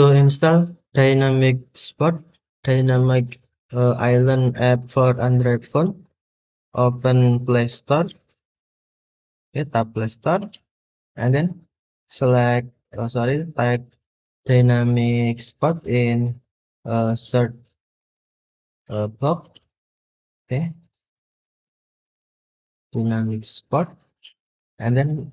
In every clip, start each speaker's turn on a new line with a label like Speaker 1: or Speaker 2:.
Speaker 1: To install Dynamic Spot, Dynamic Island app for Android phone, open Play Store, okay, tap Play Store, and then type Dynamic Spot in search box, okay, Dynamic Spot, and then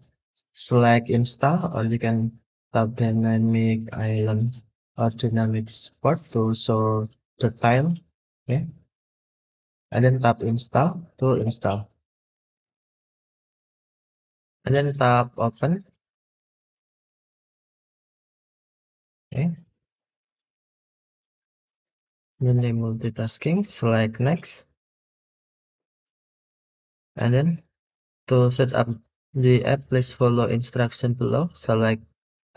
Speaker 1: select install, or you can tap Dynamic Island or Dynamic Spot to show the tile, okay, and then tap install to install. And then tap open. Okay. Then the multitasking, select next. And then to set up the app, please follow instruction below. Select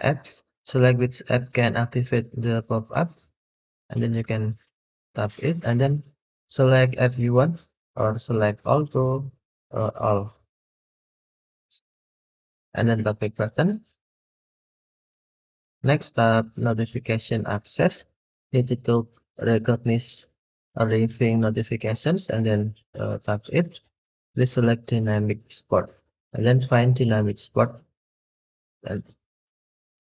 Speaker 1: apps. Select which app can activate the pop-up. And then you can tap it. And then select app you want, or select all to all. And then tap back button. Next, tap notification access. Need to recognize arriving notifications, and then tap it. Please select Dynamic Spot, and then find Dynamic Spot. And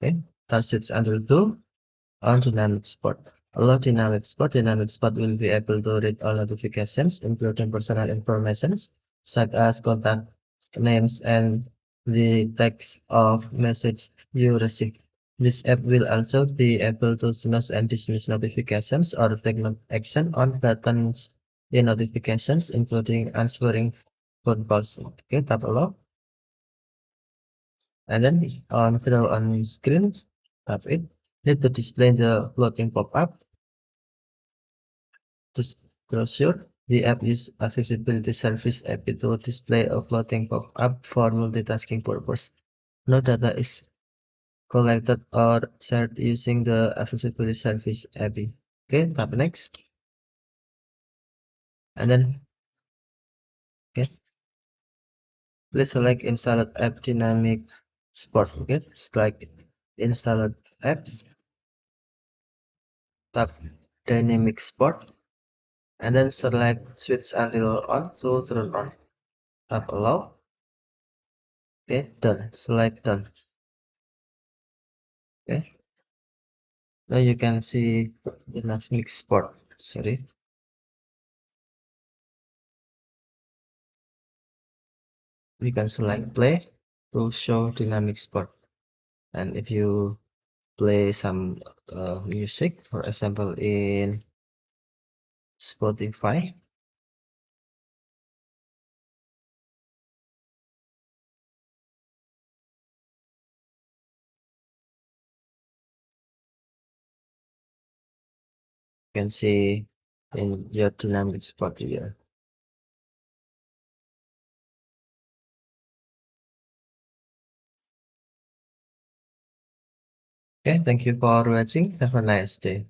Speaker 1: okay, touch it until two on Dynamic Spot. Allow Dynamic Spot. Dynamic Spot will be able to read all notifications, including personal information, such as contact names and the text of message you receive. This app will also be able to snooze and dismiss notifications or take no action on buttons in notifications, including answering phone calls. Okay, tap allow. And then on throw on screen, tap it. Need to display the floating pop-up to brochure. The app is accessibility service app to display a floating pop-up for multitasking purpose. No data is collected or shared using the accessibility service API. Okay, tap next. And then okay, please select installed app Dynamic Spot. Okay, select installed apps, tap Dynamic Spot, and then select switch until on to turn on. Tap allow. Okay, done. Select done. Okay. Now you can see the next mix spot. Sorry. We can select play to show dynamic spot. And if you play some music, for example, in Spotify, you can see in your dynamic spot here. Okay, thank you for watching. Have a nice day.